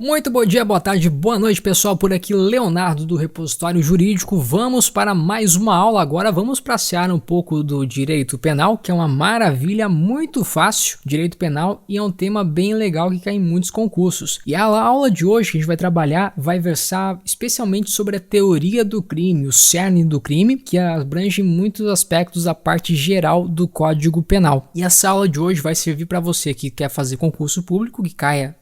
Muito bom dia, boa tarde, boa noite pessoal, por aqui Leonardo do Repositório Jurídico. Vamos para mais uma aula agora, vamos passear um pouco do direito penal, que é uma maravilha, muito fácil, direito penal, e é um tema bem legal que cai em muitos concursos. E a aula de hoje que a gente vai trabalhar vai versar especialmente sobre a teoria do crime, o cerne do crime, que abrange muitos aspectos da parte geral do Código Penal. E essa aula de hoje vai servir para você que quer fazer concurso público, que caia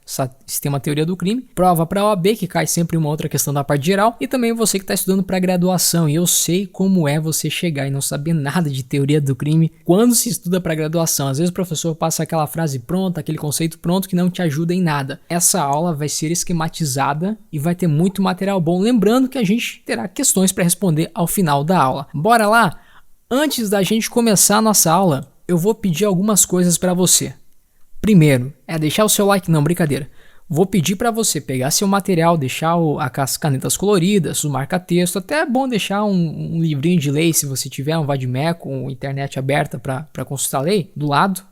esse tema teoria do crime, prova para a OAB, que cai sempre uma outra questão da parte geral, e também você que está estudando para graduação. E eu sei como é você chegar e não saber nada de teoria do crime quando se estuda para graduação. Às vezes o professor passa aquela frase pronta, aquele conceito pronto que não te ajuda em nada. Essa aula vai ser esquematizada e vai ter muito material bom, lembrando que a gente terá questões para responder ao final da aula. Bora lá? Antes da gente começar a nossa aula, eu vou pedir algumas coisas para você. Primeiro, é deixar o seu like, não, brincadeira. Vou pedir para você pegar seu material, deixar as canetas coloridas, o marca-texto, até é bom deixar um livrinho de lei, se você tiver um vadimeco, com internet aberta para consultar a lei, do lado.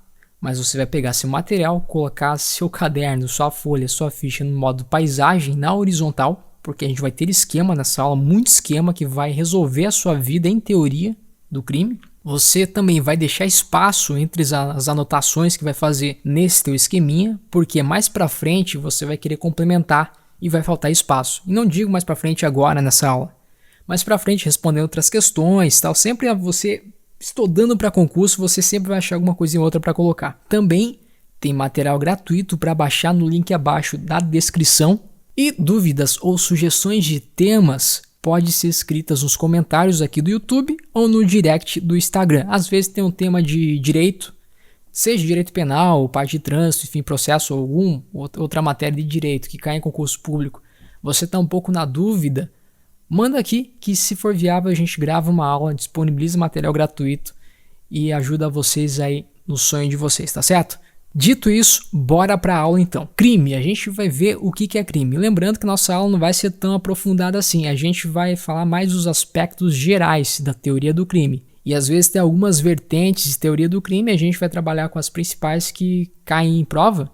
Mas você vai pegar seu material, colocar seu caderno, sua folha, sua ficha no modo paisagem, na horizontal, porque a gente vai ter esquema nessa aula, muito esquema que vai resolver a sua vida em teoria do crime. Você também vai deixar espaço entre as anotações que vai fazer nesse teu esqueminha, porque mais pra frente você vai querer complementar e vai faltar espaço. E não digo mais pra frente agora nessa aula, mais pra frente respondendo outras questões, tal. Sempre você estudando para concurso, você sempre vai achar alguma coisa ou outra para colocar. Também tem material gratuito para baixar no link abaixo da descrição. E dúvidas ou sugestões de temas pode ser escritas nos comentários aqui do YouTube ou no direct do Instagram. Às vezes tem um tema de direito, seja direito penal, parte de trânsito, enfim, processo ou outra matéria de direito que cai em concurso público. Você está um pouco na dúvida? Manda aqui que, se for viável, a gente grava uma aula, disponibiliza material gratuito e ajuda vocês aí no sonho de vocês, tá certo? Dito isso, bora para a aula então. Crime, a gente vai ver o que é crime. Lembrando que nossa aula não vai ser tão aprofundada assim, a gente vai falar mais dos aspectos gerais da teoria do crime. E às vezes tem algumas vertentes de teoria do crime, a gente vai trabalhar com as principais que caem em prova.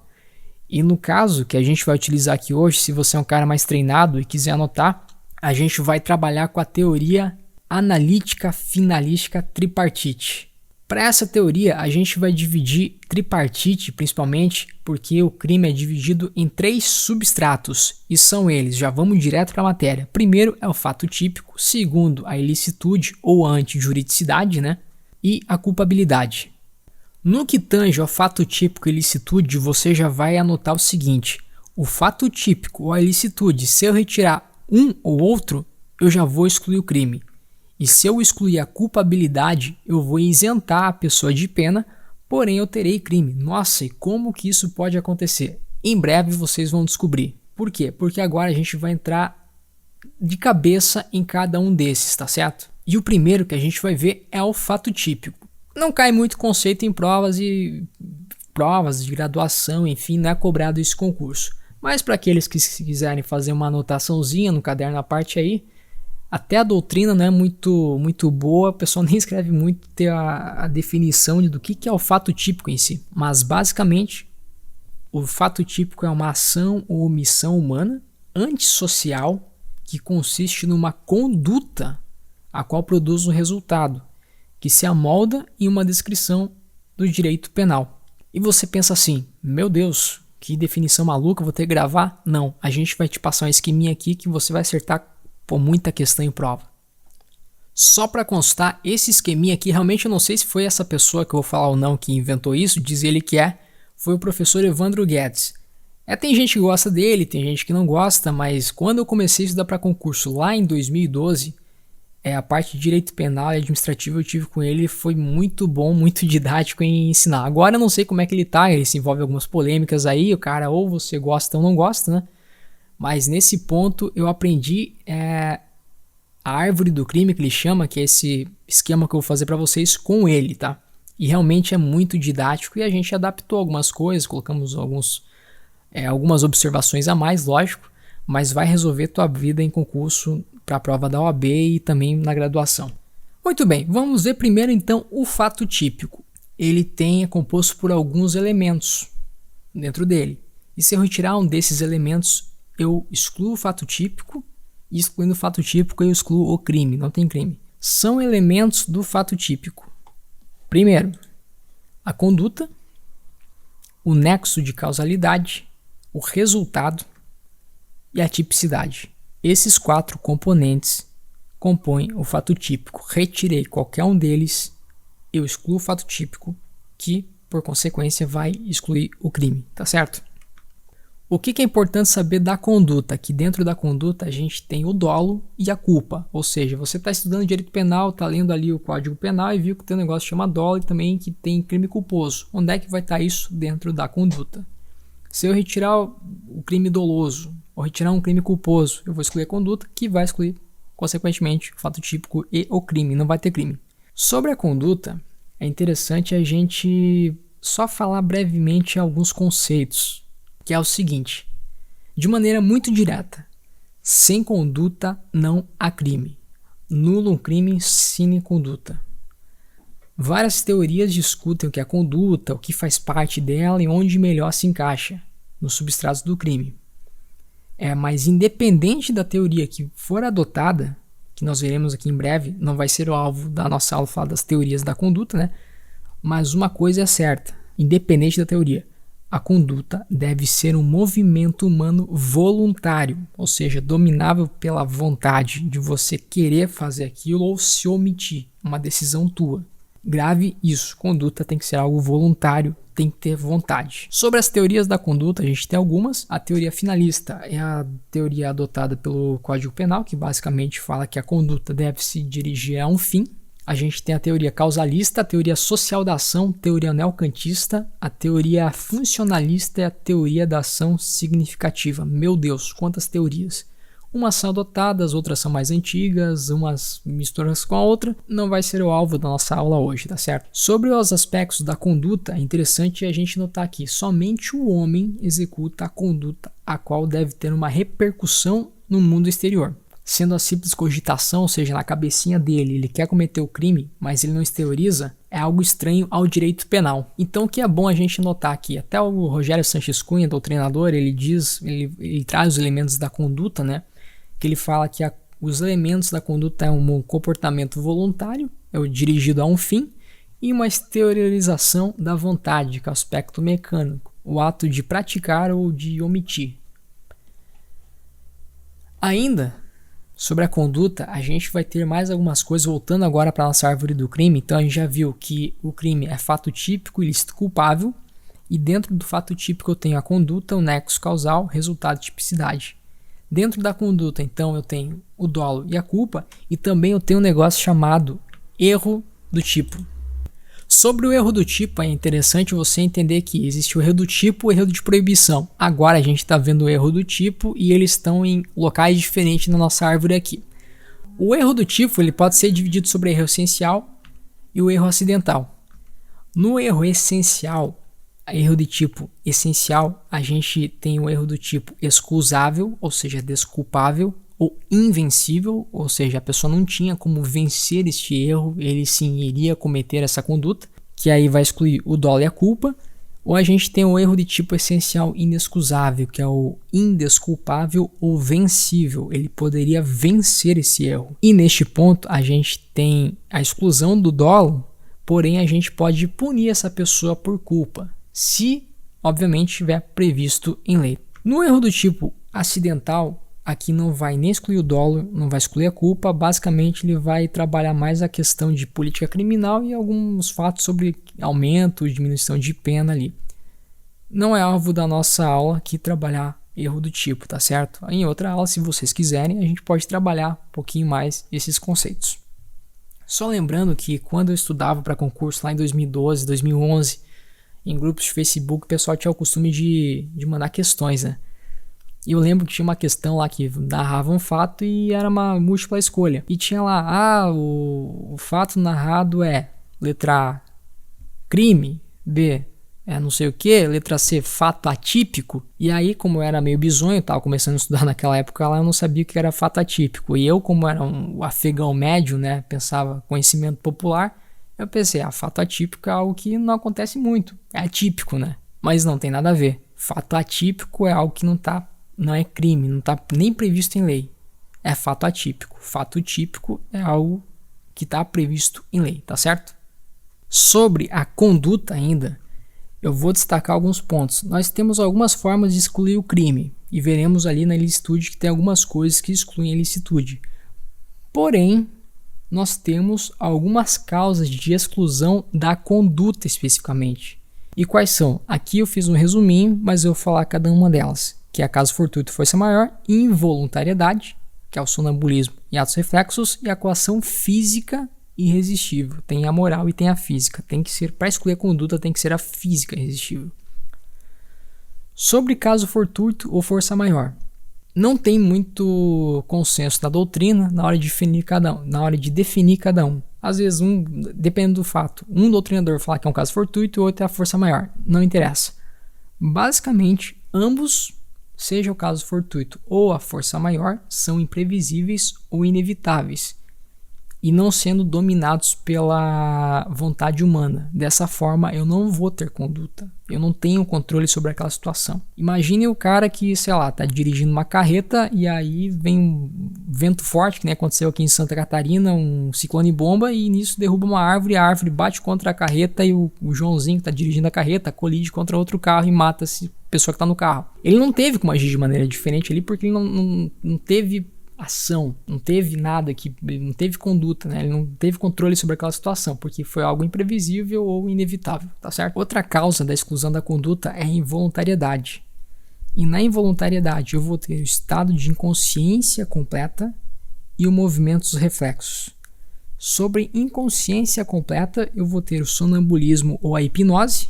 E no caso que a gente vai utilizar aqui hoje, se você é um cara mais treinado e quiser anotar, a gente vai trabalhar com a teoria analítica finalística tripartite. Para essa teoria, a gente vai dividir tripartite, principalmente porque o crime é dividido em 3 substratos, e são eles, já vamos direto para a matéria. Primeiro é o fato típico, segundo a ilicitude ou a antijuridicidade, né? E a culpabilidade. No que tange ao fato típico e ilicitude, você já vai anotar o seguinte: o fato típico ou a ilicitude, se eu retirar um ou outro, eu já vou excluir o crime. E se eu excluir a culpabilidade, eu vou isentar a pessoa de pena, porém eu terei crime. Nossa, e como que isso pode acontecer? Em breve vocês vão descobrir. Por quê? Porque agora a gente vai entrar de cabeça em cada um desses, tá certo? E o primeiro que a gente vai ver é o fato típico. Não cai muito conceito em provas de graduação, enfim, não é cobrado esse concurso. Mas para aqueles que quiserem fazer uma anotaçãozinha no caderno à parte aí, até a doutrina não é muito boa, o pessoal nem escreve muito ter a definição do que é o fato típico em si. Mas basicamente, o fato típico é uma ação ou omissão humana antissocial que consiste numa conduta a qual produz um resultado, que se amolda em uma descrição do direito penal. E você pensa assim, meu Deus, que definição maluca, vou ter que gravar? Não, a gente vai te passar um esqueminha aqui que você vai acertar por muita questão em prova. Só para constar, esse esqueminha aqui, realmente eu não sei se foi essa pessoa que eu vou falar ou não que inventou isso, diz ele que foi o professor Evandro Guedes. Tem gente que gosta dele, tem gente que não gosta, mas quando eu comecei a estudar para concurso lá em 2012, a parte de direito penal e administrativo eu tive com ele, foi muito bom, muito didático em ensinar. Agora eu não sei como é que ele tá, ele se envolve em algumas polêmicas aí, o cara ou você gosta ou não gosta, né? Mas nesse ponto eu aprendi a árvore do crime, que ele chama, que é esse esquema que eu vou fazer para vocês com ele, tá? E realmente é muito didático e a gente adaptou algumas coisas, colocamos algumas observações a mais, lógico, mas vai resolver tua vida em concurso para a prova da OAB e também na graduação. Muito bem, vamos ver primeiro então o fato típico. Ele é composto por alguns elementos dentro dele. E se eu retirar um desses elementos, eu excluo o fato típico, e excluindo o fato típico eu excluo o crime, não tem crime. São elementos do fato típico. Primeiro, a conduta, o nexo de causalidade, o resultado e a tipicidade. Esses 4 componentes compõem o fato típico. Retirei qualquer um deles, eu excluo o fato típico, que por consequência vai excluir o crime, tá certo? O que é importante saber da conduta? Que dentro da conduta a gente tem o dolo e a culpa. Ou seja, você está estudando direito penal, está lendo ali o Código Penal e viu que tem um negócio que chama dolo e também que tem crime culposo. Onde é que vai estar isso dentro da conduta? Se eu retirar o crime doloso ou retirar um crime culposo, eu vou excluir a conduta, que vai excluir, consequentemente, o fato típico e o crime. Não vai ter crime. Sobre a conduta, é interessante a gente só falar brevemente alguns conceitos, que é o seguinte: de maneira muito direta, sem conduta não há crime. Nulo um crime sine conduta. Várias teorias discutem o que é conduta, o que faz parte dela e onde melhor se encaixa nos substratos do crime. Mas independente da teoria que for adotada, que nós veremos aqui em breve, não vai ser o alvo da nossa aula falar das teorias da conduta, né? Mas uma coisa é certa, independente da teoria, a conduta deve ser um movimento humano voluntário, ou seja, dominável pela vontade de você querer fazer aquilo ou se omitir, uma decisão tua. Grave isso, conduta tem que ser algo voluntário, tem que ter vontade. Sobre as teorias da conduta, a gente tem algumas. A teoria finalista é a teoria adotada pelo Código Penal, que basicamente fala que a conduta deve se dirigir a um fim. A gente tem a teoria causalista, a teoria social da ação, a teoria neocantista, a teoria funcionalista e a teoria da ação significativa. Meu Deus, quantas teorias! Umas são adotadas, outras são mais antigas, umas misturas com a outra. Não vai ser o alvo da nossa aula hoje, tá certo? Sobre os aspectos da conduta, é interessante a gente notar aqui, somente o homem executa a conduta a qual deve ter uma repercussão no mundo exterior. Sendo a simples cogitação, ou seja, na cabecinha dele, ele quer cometer o crime, mas ele não exterioriza, é algo estranho ao direito penal. Então o que é bom a gente notar aqui, até o Rogério Sanches Cunha, doutrinador, ele traz os elementos da conduta, né? Que ele fala que os elementos da conduta é um comportamento voluntário, é o dirigido a um fim, e uma exteriorização da vontade, que é o aspecto mecânico, o ato de praticar ou de omitir. Ainda, sobre a conduta, a gente vai ter mais algumas coisas, voltando agora para a nossa árvore do crime. Então a gente já viu que o crime é fato típico, ilícito, culpável, e dentro do fato típico eu tenho a conduta, o nexo causal, resultado e tipicidade. Dentro da conduta, então, eu tenho o dolo e a culpa, e também eu tenho um negócio chamado erro do tipo. Sobre o erro do tipo, é interessante você entender que existe o erro do tipo e o erro de proibição. Agora a gente está vendo o erro do tipo e eles estão em locais diferentes na nossa árvore aqui. O erro do tipo ele pode ser dividido sobre o erro essencial e o erro acidental. No erro essencial, erro de tipo essencial, a gente tem o erro do tipo excusável, ou seja, desculpável, ou invencível, ou seja, a pessoa não tinha como vencer este erro, ele sim iria cometer essa conduta, que aí vai excluir o dolo e a culpa. Ou a gente tem o erro de tipo essencial inexcusável, que é o indesculpável ou vencível, ele poderia vencer esse erro. E neste ponto a gente tem a exclusão do dolo, porém a gente pode punir essa pessoa por culpa, se, obviamente, estiver previsto em lei. No erro do tipo acidental, aqui não vai nem excluir o dolo, não vai excluir a culpa, basicamente ele vai trabalhar mais a questão de política criminal e alguns fatos sobre aumento, diminuição de pena ali. Não é alvo da nossa aula aqui trabalhar erro do tipo, tá certo? Em outra aula, se vocês quiserem, a gente pode trabalhar um pouquinho mais esses conceitos. Só lembrando que quando eu estudava para concurso lá em 2012, 2011, em grupos de Facebook, o pessoal tinha o costume de mandar questões, né? E eu lembro que tinha uma questão lá que narrava um fato e era uma múltipla escolha. E tinha lá, o fato narrado é letra A, crime, B, não sei o que, letra C, fato atípico. E aí, como eu era meio bizonho, tava começando a estudar naquela época lá, eu não sabia o que era fato atípico. E eu, como era um afegão médio, né, pensava conhecimento popular, eu pensei, fato atípico é algo que não acontece muito, é atípico, né? Mas não tem nada a ver. Fato atípico é algo que não está não é crime, não está nem previsto em lei. É fato atípico. Fato típico é algo que está previsto em lei, tá certo? Sobre a conduta ainda, eu vou destacar alguns pontos. Nós temos algumas formas de excluir o crime e veremos ali na ilicitude que tem algumas coisas que excluem a ilicitude. Porém, nós temos algumas causas de exclusão da conduta especificamente. E quais são? Aqui eu fiz um resuminho, mas eu vou falar cada uma delas, que é caso fortuito, força maior, involuntariedade, que é o sonambulismo e atos reflexos, e a coação física irresistível. Tem a moral e tem a física. Tem que ser, para excluir a conduta, tem que ser a física irresistível. Sobre caso fortuito ou força maior, não tem muito consenso na doutrina na hora de definir cada um. Às vezes, depende do fato, um doutrinador fala que é um caso fortuito e o outro é a força maior. Não interessa. Basicamente, ambos, seja o caso fortuito ou a força maior, são imprevisíveis ou inevitáveis e não sendo dominados pela vontade humana. Dessa forma, eu não vou ter conduta. Eu não tenho controle sobre aquela situação. Imagine o cara que, sei lá, tá dirigindo uma carreta e aí vem um vento forte, que nem aconteceu aqui em Santa Catarina, um ciclone bomba, e nisso derruba uma árvore, a árvore bate contra a carreta e o Joãozinho que tá dirigindo a carreta colide contra outro carro e mata a pessoa que tá no carro. Ele não teve como agir de maneira diferente ali porque ele não teve ação, não teve nada que, não teve conduta, né? Ele não teve controle sobre aquela situação, porque foi algo imprevisível ou inevitável, tá certo? Outra causa da exclusão da conduta é a involuntariedade. E na involuntariedade eu vou ter o estado de inconsciência completa e os movimentos reflexos. Sobre inconsciência completa eu vou ter o sonambulismo ou a hipnose.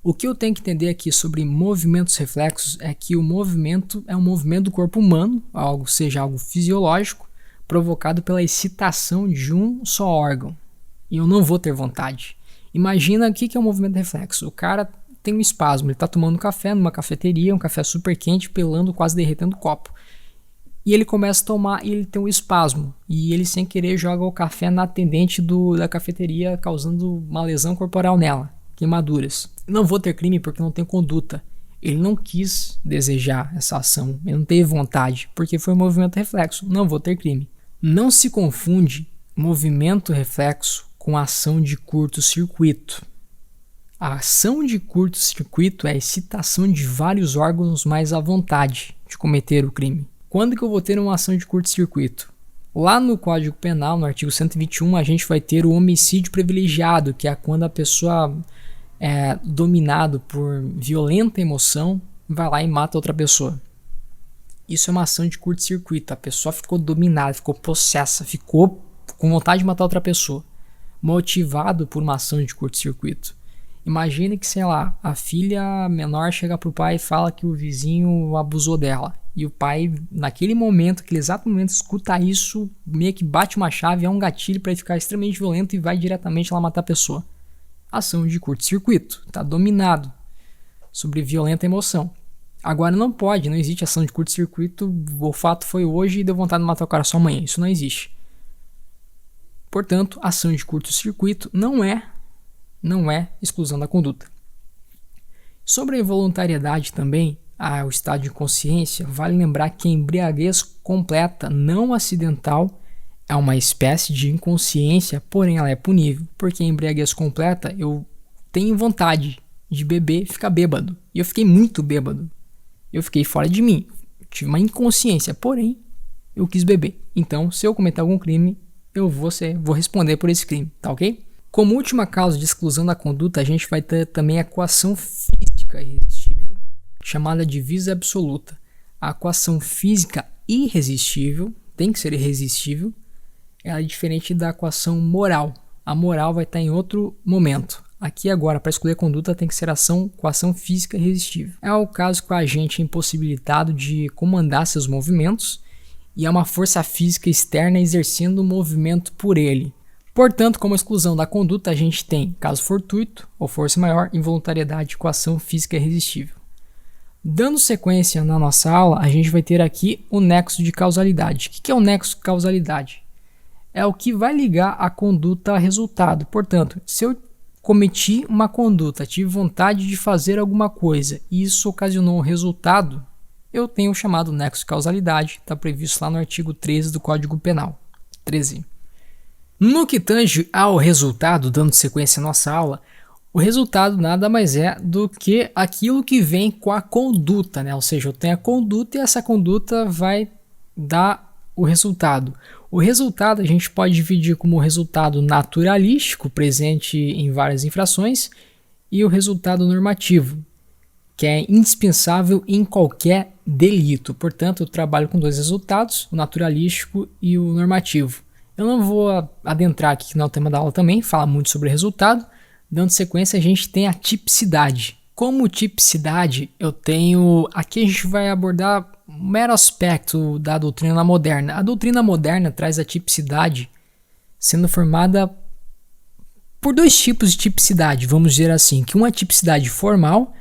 O que eu tenho que entender aqui sobre movimentos reflexos é que o movimento é um movimento do corpo humano, seja algo fisiológico, provocado pela excitação de um só órgão. E eu não vou ter vontade. Imagina o que é um movimento reflexo. O cara tem um espasmo, ele está tomando café numa cafeteria, um café super quente, pelando, quase derretendo o copo. E ele começa a tomar e ele tem um espasmo. E ele sem querer joga o café na atendente da cafeteria, causando uma lesão corporal nela. Queimaduras. Não vou ter crime porque não tenho conduta. Ele não quis desejar essa ação, ele não teve vontade, porque foi um movimento reflexo. Não vou ter crime. Não se confunde movimento reflexo com ação de curto-circuito. A ação de curto-circuito é a excitação de vários órgãos mais à vontade de cometer o crime. Quando que eu vou ter uma ação de curto-circuito? Lá no Código Penal, no artigo 121, a gente vai ter o homicídio privilegiado, que é quando a pessoa é dominado por violenta emoção, vai lá e mata outra pessoa. Isso é uma ação de curto-circuito. A pessoa ficou dominada, ficou possessa, ficou com vontade de matar outra pessoa, motivado por uma ação de curto-circuito. Imagine que, sei lá, a filha menor chega pro pai e fala que o vizinho abusou dela. E o pai, naquele momento, aquele exato momento, escuta isso, meio que bate uma chave, é um gatilho para ele ficar extremamente violento e vai diretamente lá matar a pessoa. Ação de curto-circuito, está dominado sobre violenta emoção. Agora não existe ação de curto-circuito, o fato foi hoje e deu vontade de matar o cara só amanhã, isso não existe. Portanto, ação de curto-circuito não é exclusão da conduta. Sobre a involuntariedade também, o estado de consciência, vale lembrar que a embriaguez completa não acidental é uma espécie de inconsciência, porém ela é punível, porque a embriaguez completa eu tenho vontade de beber e ficar bêbado. E eu fiquei muito bêbado. Eu fiquei fora de mim. Tive uma inconsciência, porém eu quis beber. Então, se eu cometer algum crime, eu vou responder por esse crime, tá ok? Como última causa de exclusão da conduta, a gente vai ter também a coação física irresistível, chamada de visa absoluta. A coação física irresistível, tem que ser irresistível, ela é diferente da coação moral. A moral vai estar em outro momento. Aqui agora, para excluir a conduta, tem que ser coação física irresistível. É o caso que o agente é impossibilitado de comandar seus movimentos e é uma força física externa exercendo o movimento por ele. Portanto, como exclusão da conduta, a gente tem caso fortuito ou força maior, involuntariedade e coação física irresistível. Dando sequência na nossa aula, a gente vai ter aqui o nexo de causalidade. O que é o nexo de causalidade? É o que vai ligar a conduta a resultado. Portanto, se eu cometi uma conduta, tive vontade de fazer alguma coisa e isso ocasionou um resultado, eu tenho o chamado nexo de causalidade, está previsto lá no artigo 13 do Código Penal. 13. No que tange ao resultado, dando sequência à nossa aula, o resultado nada mais é do que aquilo que vem com a conduta, né? Ou seja, eu tenho a conduta e essa conduta vai dar o resultado. O resultado a gente pode dividir como resultado naturalístico, presente em várias infrações, e o resultado normativo, que é indispensável em qualquer delito. Portanto, eu trabalho com dois resultados, o naturalístico e o normativo. Eu não vou adentrar aqui, que não é o tema da aula também, fala muito sobre resultado. Dando sequência, a gente tem a tipicidade. Como tipicidade, eu tenho... Aqui a gente vai abordar um mero aspecto da doutrina moderna. A doutrina moderna traz a tipicidade sendo formada por dois tipos de tipicidade, vamos dizer assim. Que uma é a tipicidade formal,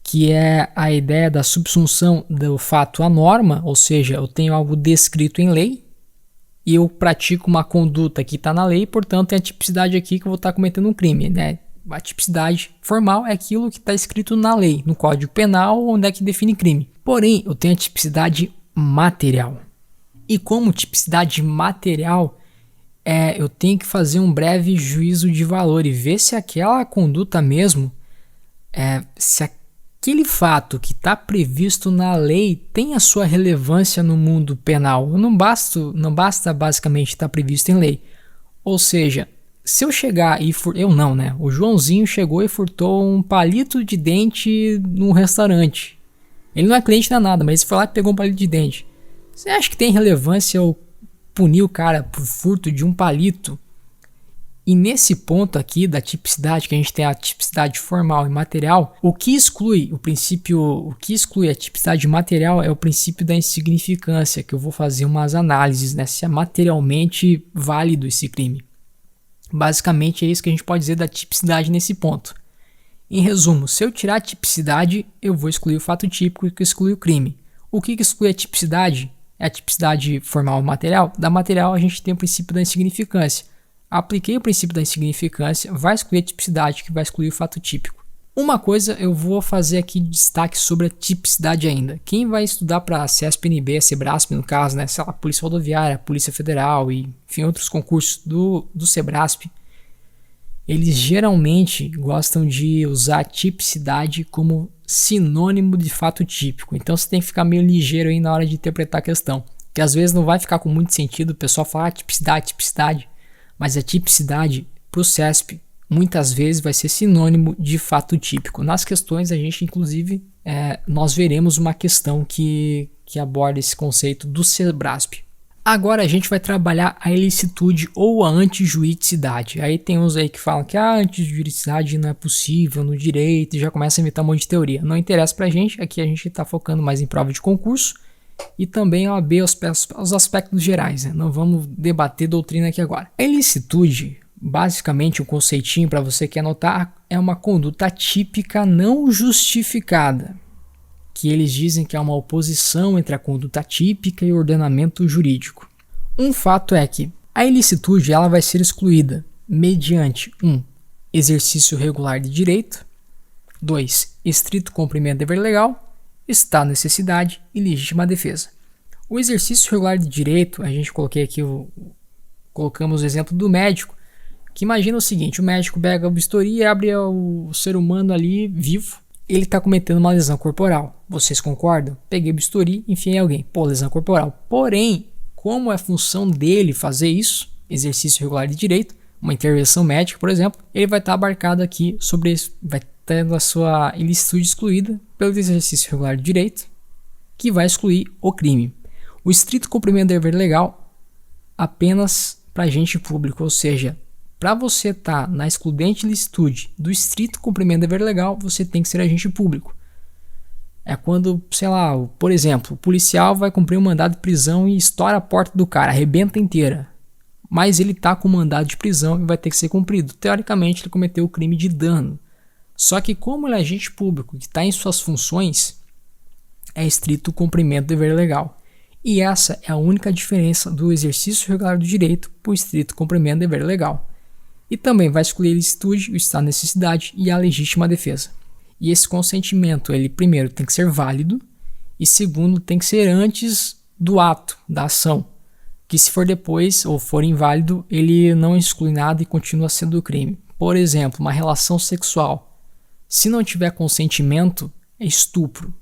que é a ideia da subsunção do fato à norma, ou seja, eu tenho algo descrito em lei, e eu pratico uma conduta que está na lei, portanto, tem a tipicidade aqui que eu vou estar cometendo um crime, né? A tipicidade formal é aquilo que está escrito na lei, no Código Penal, onde é que define crime. Porém, eu tenho a tipicidade material. E como tipicidade material, eu tenho que fazer um breve juízo de valor e ver se aquela conduta mesmo, se aquele fato que está previsto na lei tem a sua relevância no mundo penal. Não basta basicamente estar previsto em lei. Ou seja, se eu chegar e eu não, né? O Joãozinho chegou e furtou um palito de dente num restaurante. Ele não é cliente nem nada, mas ele foi lá e pegou um palito de dente. Você acha que tem relevância eu punir o cara por furto de um palito? E nesse ponto aqui da tipicidade, que a gente tem a tipicidade formal e material, o que exclui a tipicidade material é o princípio da insignificância, que eu vou fazer umas análises, né, se é materialmente válido esse crime. Basicamente é isso que a gente pode dizer da tipicidade nesse ponto. Em resumo, se eu tirar a tipicidade, eu vou excluir o fato típico que exclui o crime. O que exclui a tipicidade? É a tipicidade formal e material. Da material a gente tem o princípio da insignificância. Apliquei o princípio da insignificância, vai excluir a tipicidade, que vai excluir o fato típico. Uma coisa eu vou fazer aqui de destaque sobre a tipicidade ainda. Quem vai estudar para CESP-NB, Sebrasp no caso, né, sei lá, Polícia Rodoviária, Polícia Federal e enfim, outros concursos do Sebrasp, eles geralmente gostam de usar a tipicidade como sinônimo de fato típico. Então você tem que ficar meio ligeiro aí na hora de interpretar a questão, que às vezes não vai ficar com muito sentido o pessoal falar tipicidade. Mas a tipicidade, para o CESP, muitas vezes vai ser sinônimo de fato típico. Nas questões, a gente, inclusive, nós veremos uma questão que aborda esse conceito do Sebrasp. Agora a gente vai trabalhar a ilicitude ou a antijuridicidade. Aí tem uns aí que falam que a antijuridicidade não é possível no direito e já começa a inventar um monte de teoria. Não interessa pra gente, aqui a gente está focando mais em prova de concurso e também a OAB, os aspectos gerais, né? Não vamos debater doutrina aqui agora. A ilicitude, basicamente um conceitinho para você que anotar, é uma conduta típica não justificada, que eles dizem que é uma oposição entre a conduta típica e o ordenamento jurídico. Um fato é que a ilicitude ela vai ser excluída mediante 1. Exercício regular de direito, 2. Estrito cumprimento do dever legal, estado de necessidade e legítima defesa. O exercício regular de direito, a gente colocamos o exemplo do médico, que imagina o seguinte: o médico pega o bisturi e abre o ser humano ali vivo, ele está cometendo uma lesão corporal. Vocês concordam? Peguei o bisturi, enfiei alguém. Pô, lesão corporal. Porém, como é função dele fazer isso, exercício regular de direito, uma intervenção médica, por exemplo, ele vai estar abarcado aqui sobre isso, vai tendo a sua ilicitude excluída pelo exercício regular de direito, que vai excluir o crime. O estrito cumprimento do dever legal apenas para agente público, ou seja, para você estar na excludente ilicitude do estrito cumprimento do dever legal, você tem que ser agente público. É quando, sei lá, por exemplo, o policial vai cumprir um mandado de prisão e estoura a porta do cara, arrebenta inteira. Mas ele está com um mandado de prisão e vai ter que ser cumprido. Teoricamente, ele cometeu o crime de dano. Só que como ele é agente público que está em suas funções, é estrito cumprimento do dever legal. E essa é a única diferença do exercício regular do direito para o estrito cumprimento do dever legal. E também vai excluir a ilicitude, o estado de necessidade e a legítima defesa. E esse consentimento, ele primeiro tem que ser válido E segundo, tem que ser antes do ato, da ação. Que se for depois ou for inválido, ele não exclui nada e continua sendo crime. Por exemplo, uma relação sexual. Se não tiver consentimento, é estupro.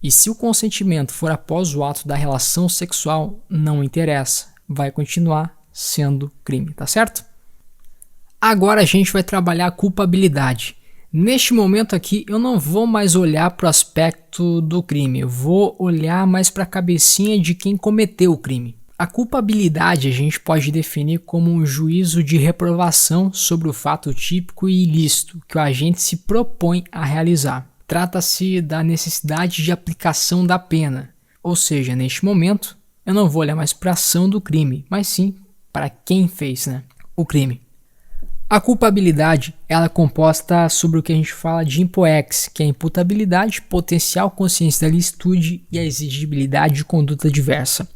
E se o consentimento for após o ato da relação sexual, não interessa, vai continuar sendo crime, tá certo? Agora a gente vai trabalhar a culpabilidade. Neste momento aqui, eu não vou mais olhar para o aspecto do crime, eu vou olhar mais para a cabecinha de quem cometeu o crime. A culpabilidade a gente pode definir como um juízo de reprovação sobre o fato típico e ilícito que o agente se propõe a realizar. Trata-se da necessidade de aplicação da pena, ou seja, neste momento, eu não vou olhar mais para a ação do crime, mas sim para quem fez, o crime. A culpabilidade ela é composta sobre o que a gente fala de IMPOEX, que é a imputabilidade, potencial consciência da licitude e a exigibilidade de conduta diversa.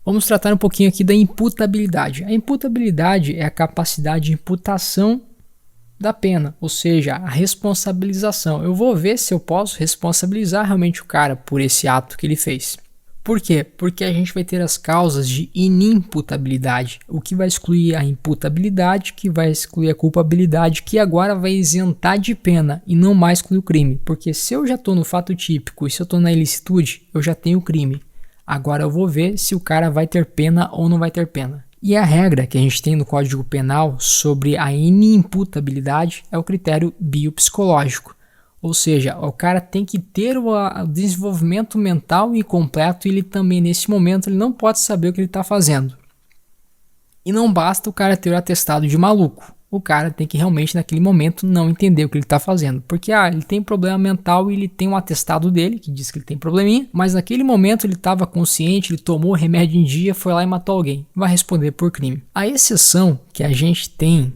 Vamos tratar um pouquinho aqui da imputabilidade. A imputabilidade é a capacidade de imputação da pena, ou seja, a responsabilização. Eu vou ver se eu posso responsabilizar realmente o cara por esse ato que ele fez. Por quê? Porque a gente vai ter as causas de inimputabilidade, o que vai excluir a imputabilidade, que vai excluir a culpabilidade, que agora vai isentar de pena e não mais excluir o crime. Porque se eu já estou no fato típico e se eu estou na ilicitude, eu já tenho o crime. Agora eu vou ver se o cara vai ter pena ou não vai ter pena. E a regra que a gente tem no Código Penal sobre a inimputabilidade é o critério biopsicológico. Ou seja, o cara tem que ter o desenvolvimento mental incompleto e ele também, nesse momento, ele não pode saber o que ele está fazendo. E não basta o cara ter o atestado de maluco. O cara tem que realmente, naquele momento, não entender o que ele está fazendo. Porque ele tem problema mental e ele tem um atestado dele, que diz que ele tem probleminha, mas naquele momento ele estava consciente, ele tomou o remédio em dia, foi lá e matou alguém. Vai responder por crime. A exceção que a gente tem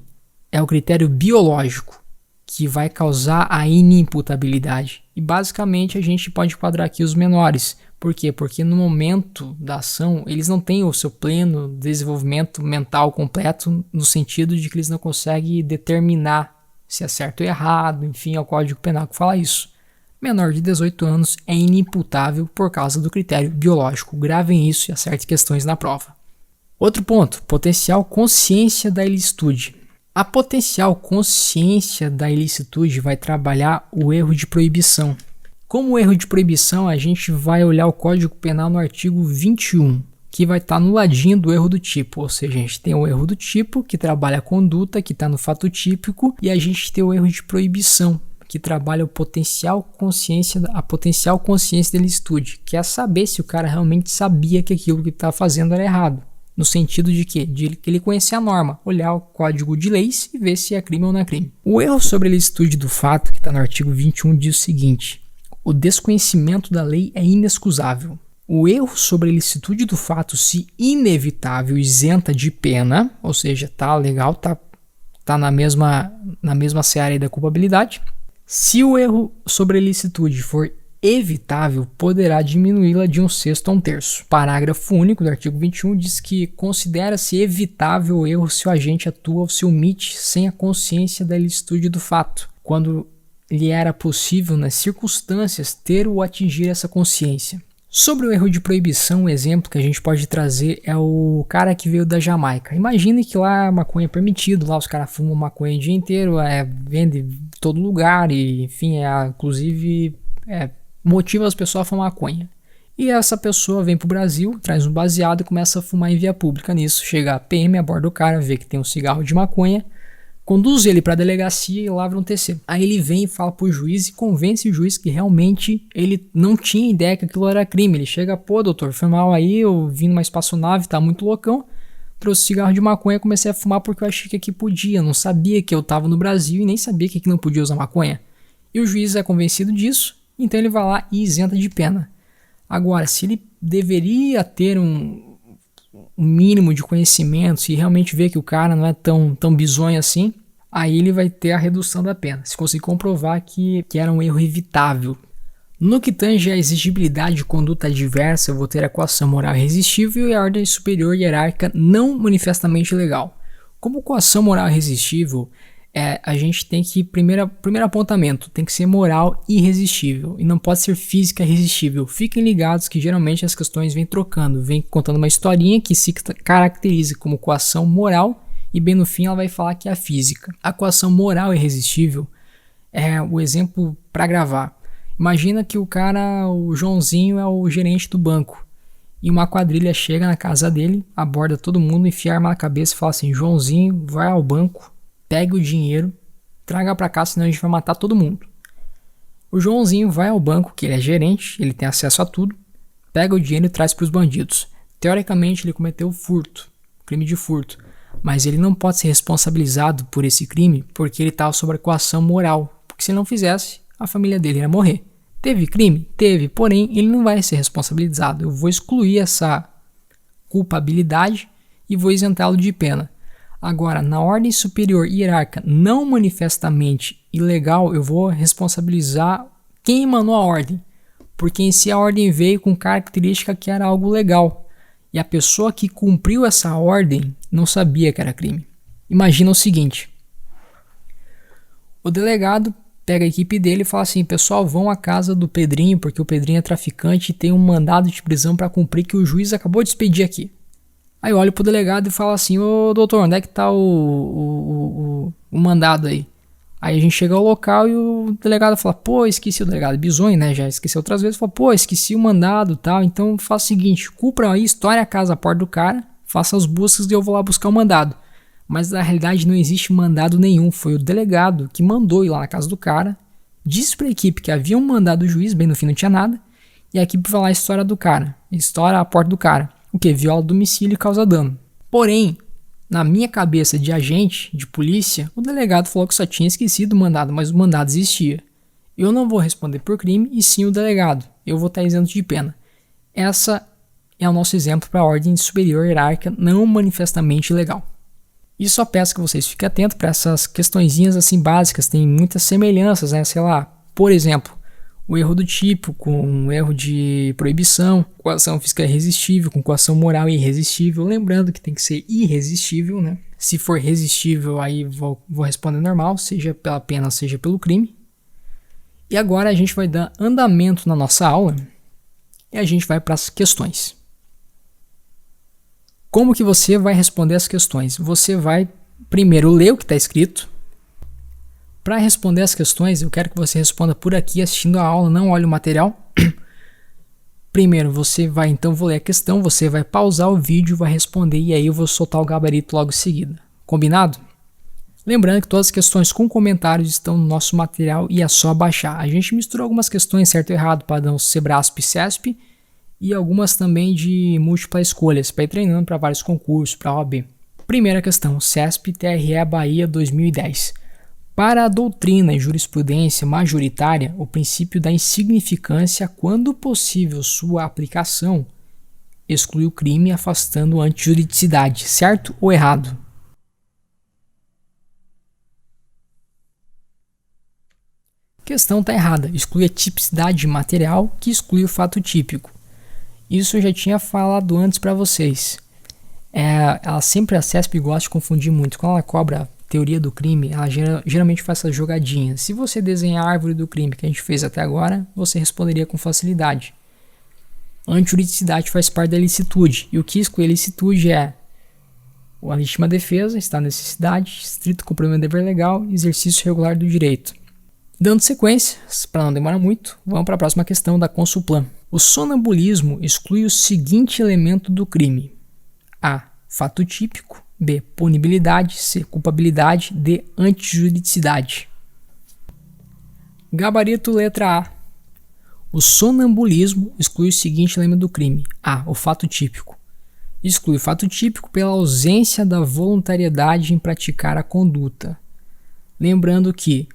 é o critério biológico, que vai causar a inimputabilidade. E basicamente a gente pode enquadrar aqui os menores. Por quê? Porque no momento da ação eles não têm o seu pleno desenvolvimento mental completo, no sentido de que eles não conseguem determinar se é certo ou errado, enfim, é o Código Penal que fala isso. Menor de 18 anos é inimputável por causa do critério biológico. Gravem isso e acertem questões na prova. Outro ponto, potencial consciência da ilicitude. A potencial consciência da ilicitude vai trabalhar o erro de proibição. Como erro de proibição, a gente vai olhar o Código Penal no artigo 21, que vai estar no ladinho do erro do tipo. Ou seja, a gente tem o erro do tipo, que trabalha a conduta, que está no fato típico, e a gente tem o erro de proibição, que trabalha a potencial consciência da ilicitude, que é saber se o cara realmente sabia que aquilo que estava fazendo era errado. No sentido de quê? De que ele conhecer a norma, olhar o código de leis e ver se é crime ou não é crime. O erro sobre a ilicitude do fato, que está no artigo 21, diz o seguinte: o desconhecimento da lei é inexcusável. O erro sobre a ilicitude do fato, se inevitável, isenta de pena, ou seja, tá legal, tá na mesma seara aí da culpabilidade. Se o erro sobre a ilicitude for evitável, poderá diminuí-la de 1/6 a 1/3. Parágrafo único do artigo 21 diz que considera-se evitável o erro se o agente atua ou se omite sem a consciência da ilicitude do fato, quando lhe era possível, nas circunstâncias, ter ou atingir essa consciência. Sobre o erro de proibição, um exemplo que a gente pode trazer é o cara que veio da Jamaica. Imagine que lá a maconha é permitido, lá os caras fumam maconha o dia inteiro, vende em todo lugar e, enfim, inclusive motiva as pessoas a fumar maconha. E essa pessoa vem pro Brasil, traz um baseado e começa a fumar em via pública. Nisso chega a PM, aborda o cara, vê que tem um cigarro de maconha, conduz ele para a delegacia e lavra um TC. Aí ele vem e fala pro juiz e convence o juiz que realmente ele não tinha ideia que aquilo era crime. Ele chega, pô, doutor, foi mal aí, eu vim numa espaçonave, tá muito loucão, trouxe cigarro de maconha e comecei a fumar porque eu achei que aqui podia, não sabia que eu tava no Brasil e nem sabia que aqui não podia usar maconha. E o juiz é convencido disso, então ele vai lá e isenta de pena. Agora, se ele deveria ter um mínimo de conhecimento, se realmente vê que o cara não é tão bizonho assim, aí ele vai ter a redução da pena, se conseguir comprovar que era um erro evitável. No que tange à exigibilidade de conduta adversa, eu vou ter a coação moral irresistível e a ordem superior hierárquica não manifestamente legal. Como coação moral irresistível a gente tem que, primeiro apontamento, tem que ser moral irresistível e não pode ser física irresistível. Fiquem ligados que geralmente as questões vêm trocando, vêm contando uma historinha que se caracteriza como coação moral e bem no fim ela vai falar que é a física. A coação moral irresistível é o exemplo para gravar. Imagina que o Joãozinho é o gerente do banco e uma quadrilha chega na casa dele, aborda todo mundo, enfia a arma na cabeça e fala assim: Joãozinho, vai ao banco, pegue o dinheiro, traga pra cá, senão a gente vai matar todo mundo. O Joãozinho vai ao banco, que ele é gerente, ele tem acesso a tudo, pega o dinheiro e traz para os bandidos. Teoricamente ele cometeu furto, crime de furto, mas ele não pode ser responsabilizado por esse crime porque ele estava sob a coação moral, porque se ele não fizesse, a família dele ia morrer. Teve crime? Teve, porém ele não vai ser responsabilizado. Eu vou excluir essa culpabilidade e vou isentá-lo de pena. Agora, na ordem superior hierárquica não manifestamente ilegal, eu vou responsabilizar quem emanou a ordem, porque em si a ordem veio com característica que era algo legal, e a pessoa que cumpriu essa ordem não sabia que era crime. Imagina o seguinte: o delegado pega a equipe dele e fala assim: pessoal, vão à casa do Pedrinho, porque o Pedrinho é traficante e tem um mandado de prisão para cumprir que o juiz acabou de expedir aqui. Aí eu olho pro delegado e falo assim: ô doutor, onde é que tá o mandado aí? Aí a gente chega ao local e o delegado fala: pô, esqueci. O delegado bizonho, né, já esqueceu outras vezes, fala: pô, esqueci o mandado e tal, então faça o seguinte, cumpra aí, estoure a casa, a porta do cara, faça as buscas e eu vou lá buscar o mandado. Mas na realidade não existe mandado nenhum, foi o delegado que mandou ir lá na casa do cara, disse pra equipe que havia um mandado do juiz, bem no fim não tinha nada, e a equipe vai lá e estoura do cara, estoura a porta do cara. O que? Viola domicílio e causa dano. Porém, na minha cabeça de agente, de polícia, o delegado falou que só tinha esquecido o mandado, mas o mandado existia. Eu não vou responder por crime, e sim o delegado. Eu vou estar isento de pena. Essa é o nosso exemplo para a ordem superior hierárquica não manifestamente ilegal. E só peço que vocês fiquem atentos para essas questõezinhas assim básicas, tem muitas semelhanças, né? Sei lá, por exemplo, o erro do tipo com um erro de proibição, coação física irresistível com coação moral irresistível, lembrando que tem que ser irresistível, né? Se for resistível, aí vou responder normal, seja pela pena, seja pelo crime. E agora a gente vai dar andamento na nossa aula e a gente vai para as questões. Como que você vai responder as questões? Você vai primeiro ler o que está escrito. Para responder as questões, eu quero que você responda por aqui assistindo a aula, não olhe o material. Primeiro, você vai, então, vou ler a questão, você vai pausar o vídeo, vai responder e aí eu vou soltar o gabarito logo em seguida. Combinado? Lembrando que todas as questões com comentários estão no nosso material e é só baixar. A gente misturou algumas questões certo e errado, padrão Sebrasp e CESP, e algumas também de múltipla escolha, para ir treinando para vários concursos, para a OAB. Primeira questão, CESP TRE Bahia 2010. Para a doutrina e jurisprudência majoritária, o princípio da insignificância, quando possível sua aplicação, exclui o crime afastando a antijuridicidade, certo ou errado? Questão está errada, exclui a tipicidade material que exclui o fato típico. Isso eu já tinha falado antes para vocês. A CESP gosta de confundir muito. Quando ela cobra teoria do crime, ela geralmente faz essas jogadinhas. Se você desenhar a árvore do crime que a gente fez até agora, você responderia com facilidade. A antijuridicidade faz parte da licitude. E o que exclui a licitude é a legítima defesa, está na necessidade, estrito cumprimento do dever legal, exercício regular do direito. Dando sequência, para não demorar muito, vamos para a próxima questão da Consulplan. O sonambulismo exclui o seguinte elemento do crime: A. Fato típico. B. Punibilidade. C. Culpabilidade. D. Antijuridicidade. Gabarito letra A. O sonambulismo exclui o seguinte elemento do crime: A. O fato típico. Exclui o fato típico pela ausência da voluntariedade em praticar a conduta. Lembrando que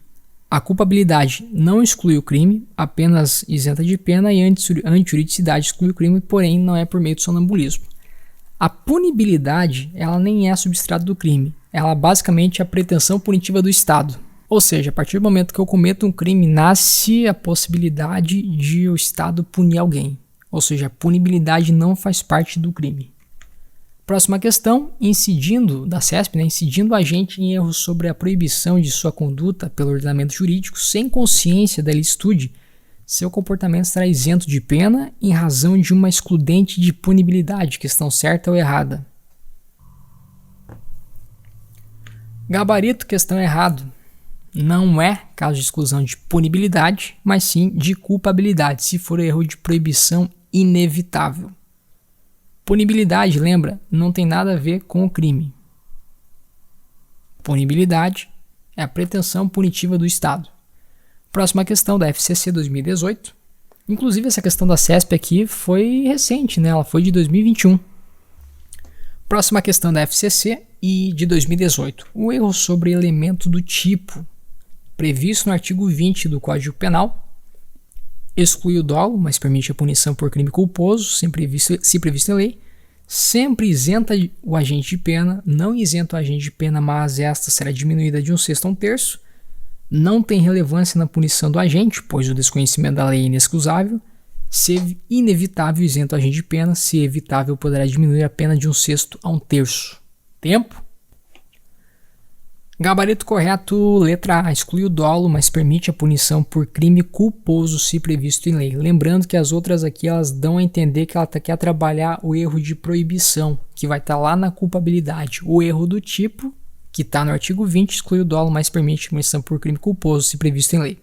a culpabilidade não exclui o crime, apenas isenta de pena, e a antijuridicidade exclui o crime, porém não é por meio do sonambulismo. A punibilidade, ela nem é substrato do crime, ela basicamente é a pretensão punitiva do Estado. Ou seja, a partir do momento que eu cometo um crime, nasce a possibilidade de o Estado punir alguém. Ou seja, a punibilidade não faz parte do crime. Próxima questão, da CESP, né, incidindo o agente em erros sobre a proibição de sua conduta pelo ordenamento jurídico sem consciência da ilicitude, seu comportamento estará isento de pena em razão de uma excludente de punibilidade, questão certa ou errada. Gabarito, questão errado. Não é caso de exclusão de punibilidade, mas sim de culpabilidade, se for erro de proibição inevitável. Punibilidade, lembra, não tem nada a ver com o crime. Punibilidade é a pretensão punitiva do Estado. Próxima questão da FCC 2018. Inclusive essa questão da CESP aqui foi recente, né? Ela foi de 2021. Próxima questão da FCC e de 2018. O erro sobre elemento do tipo previsto no artigo 20 do Código Penal exclui o dolo, mas permite a punição por crime culposo, se previsto em lei. Sempre isenta o agente de pena, não isenta o agente de pena, mas esta será diminuída de 1/6 a 1/3. Não tem relevância na punição do agente, pois o desconhecimento da lei é inexcusável. Se inevitável, isenta o agente de pena. Se evitável, poderá diminuir a pena de 1/6 a 1/3. Tempo. Gabarito correto, letra A, exclui o dolo, mas permite a punição por crime culposo se previsto em lei. Lembrando que as outras aqui elas dão a entender que ela quer trabalhar o erro de proibição, que vai estar lá na culpabilidade. O erro do tipo, que está no artigo 20, exclui o dolo, mas permite a punição por crime culposo se previsto em lei.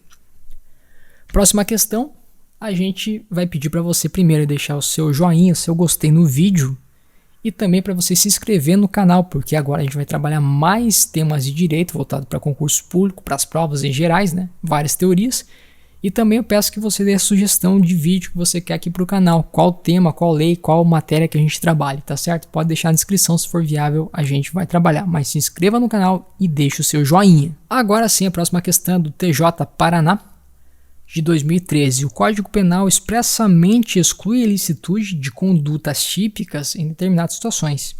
Próxima questão, a gente vai pedir para você primeiro deixar o seu joinha, seu gostei no vídeo, e também para você se inscrever no canal, porque agora a gente vai trabalhar mais temas de direito voltado para concurso público, para as provas em gerais, né? Várias teorias. E também eu peço que você dê a sugestão de vídeo que você quer aqui para o canal. Qual tema, qual lei, qual matéria que a gente trabalhe, tá certo? Pode deixar na descrição, se for viável a gente vai trabalhar. Mas se inscreva no canal e deixe o seu joinha. Agora sim, a próxima questão é do TJ Paraná, de 2013, o Código Penal expressamente exclui a ilicitude de condutas típicas em determinadas situações.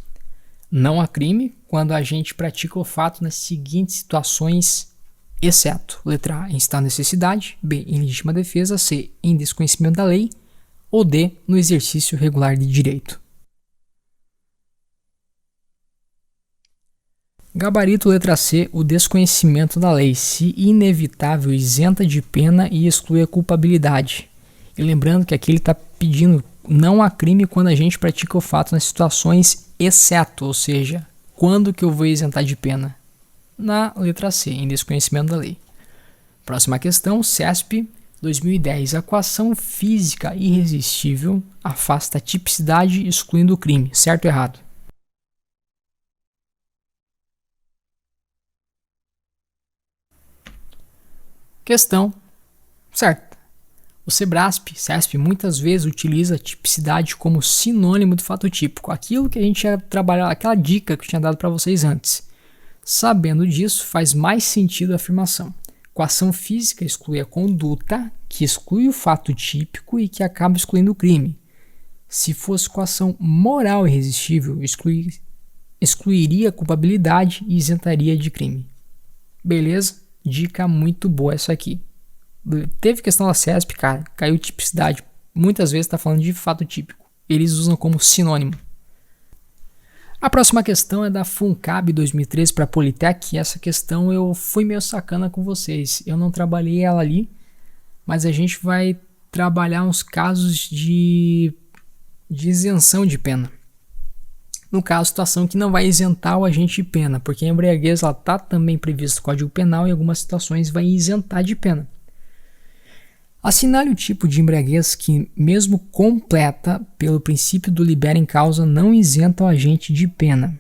Não há crime quando a agente pratica o fato nas seguintes situações, exceto: letra A, em estado de necessidade, B, em legítima defesa, C, em desconhecimento da lei, ou D, no exercício regular de direito. Gabarito, letra C, o desconhecimento da lei, se inevitável, isenta de pena e exclui a culpabilidade. E lembrando que aqui ele está pedindo não há crime quando a gente pratica o fato nas situações exceto, ou seja, quando que eu vou isentar de pena? Na letra C, em desconhecimento da lei. Próxima questão, CESP 2010, a coação física irresistível afasta a tipicidade excluindo o crime, certo ou errado? Questão certa. O CESP muitas vezes utiliza a tipicidade como sinônimo do fato típico, aquilo que a gente ia trabalhar, aquela dica que eu tinha dado para vocês antes. Sabendo disso, faz mais sentido a afirmação. Coação física exclui a conduta, que exclui o fato típico e que acaba excluindo o crime. Se fosse coação moral irresistível, excluiria a culpabilidade e isentaria de crime. Beleza? Dica muito boa essa aqui. Teve questão da CESP, cara, caiu tipicidade. Muitas vezes está falando de fato típico. Eles usam como sinônimo. A próxima questão é da FUNCAB 2013 para a Politec. E essa questão eu fui meio sacana com vocês. Eu não trabalhei ela ali, mas a gente vai trabalhar uns casos de isenção de pena. No caso, situação que não vai isentar o agente de pena, porque a embriaguez está também prevista no Código Penal e em algumas situações vai isentar de pena. Assinale o tipo de embriaguez que, mesmo completa pelo princípio do libera em causa, não isenta o agente de pena.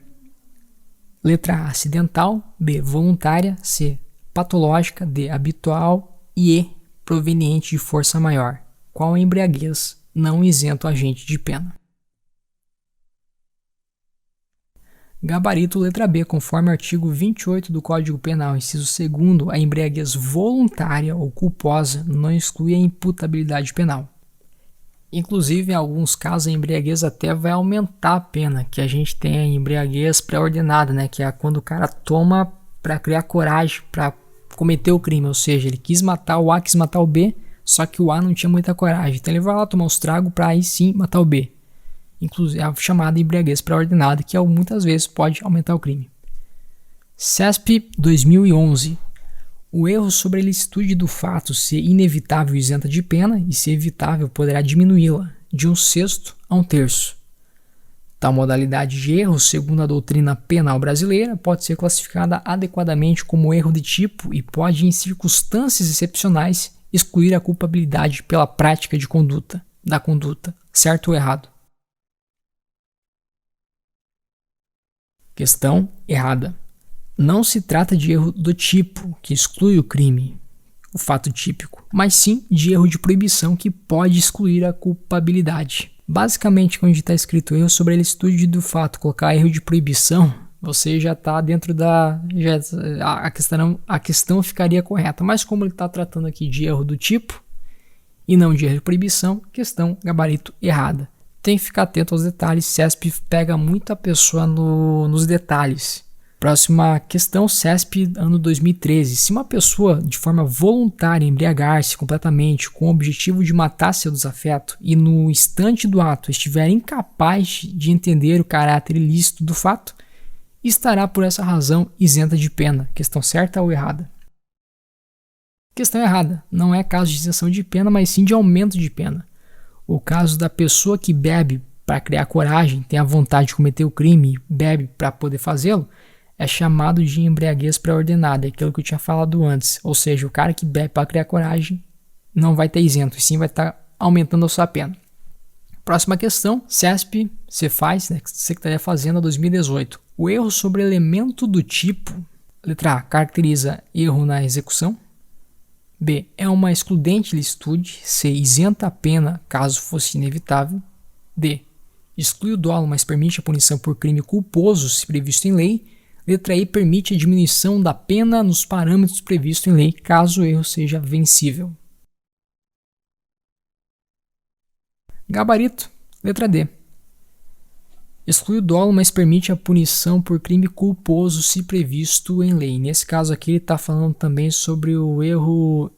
Letra A, acidental, B, voluntária, C, patológica, D, habitual e E, proveniente de força maior. Qual a embriaguez não isenta o agente de pena? Gabarito, letra B, conforme o artigo 28 do Código Penal, inciso 2º, a embriaguez voluntária ou culposa não exclui a imputabilidade penal. Inclusive, em alguns casos, a embriaguez até vai aumentar a pena, que a gente tem a embriaguez pré-ordenada, né, que é quando o cara toma para criar coragem para cometer o crime, ou seja, ele quis matar o A, quis matar o B, só que o A não tinha muita coragem, então ele vai lá tomar uns tragos para aí sim matar o B. inclusive a chamada embriaguez pré-ordenada, que muitas vezes pode aumentar o crime. CESP 2011. O erro sobre a ilicitude do fato ser inevitável e isenta de pena, e se evitável poderá diminuí-la de 1/6 a 1/3. Tal modalidade de erro, segundo a doutrina penal brasileira, pode ser classificada adequadamente como erro de tipo e pode, em circunstâncias excepcionais, excluir a culpabilidade pela prática da conduta, certo ou errado. Questão errada. Não se trata de erro do tipo, que exclui o crime, o fato típico, mas sim de erro de proibição que pode excluir a culpabilidade. Basicamente, quando está escrito erro sobre a ilicitude do fato, colocar erro de proibição, você já está dentro da... a questão ficaria correta. Mas como ele está tratando aqui de erro do tipo e não de erro de proibição, questão gabarito errada. Tem que ficar atento aos detalhes. CESP pega muito a pessoa nos detalhes. Próxima questão, CESP, ano 2013. Se uma pessoa, de forma voluntária, embriagar-se completamente com o objetivo de matar seu desafeto e no instante do ato estiver incapaz de entender o caráter ilícito do fato, estará por essa razão isenta de pena. Questão certa ou errada? Questão errada. Não é caso de isenção de pena, mas sim de aumento de pena. O caso da pessoa que bebe para criar coragem, tem a vontade de cometer o crime e bebe para poder fazê-lo, é chamado de embriaguez pré-ordenada, é aquilo que eu tinha falado antes. Ou seja, o cara que bebe para criar coragem não vai estar isento, e sim vai estar aumentando a sua pena. Próxima questão, CESP, Cefaz, Secretaria da Fazenda 2018. O erro sobre elemento do tipo, letra A, caracteriza erro na execução. B, é uma excludente ilicitude. C, isenta a pena caso fosse inevitável. D, exclui o dolo, mas permite a punição por crime culposo se previsto em lei. Letra E, permite a diminuição da pena nos parâmetros previstos em lei, caso o erro seja vencível. Gabarito, letra D. Exclui o dolo, mas permite a punição por crime culposo se previsto em lei. Nesse caso aqui ele está falando também sobre o erro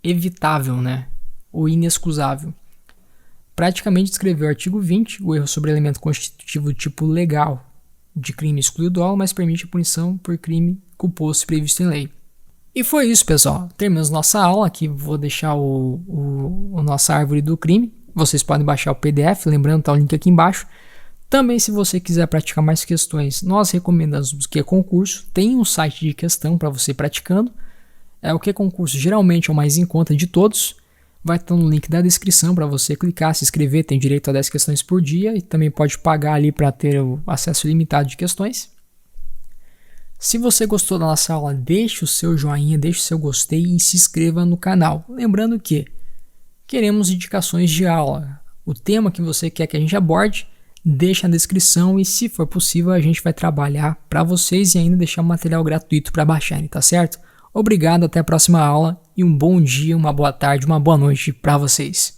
evitável, né? O inexcusável. Praticamente descreveu o artigo 20, o erro sobre elemento constitutivo do tipo legal de crime exclui o dolo, mas permite a punição por crime culposo se previsto em lei. E foi isso, pessoal. Terminamos nossa aula. Aqui vou deixar a nossa árvore do crime. Vocês podem baixar o PDF, lembrando, tá o link aqui embaixo. Também, se você quiser praticar mais questões, nós recomendamos o QConcurso. Tem um site de questão para você ir praticando. O QConcurso geralmente é o mais em conta de todos. Vai estar no link da descrição para você clicar, se inscrever, tem direito a 10 questões por dia e também pode pagar ali para ter o acesso ilimitado de questões. Se você gostou da nossa aula, deixe o seu joinha, deixe o seu gostei e se inscreva no canal. Lembrando que queremos indicações de aula. O tema que você quer que a gente aborde, deixa na descrição e, se for possível, a gente vai trabalhar para vocês e ainda deixar um material gratuito para baixarem, tá certo? Obrigado, até a próxima aula e um bom dia, uma boa tarde, uma boa noite para vocês.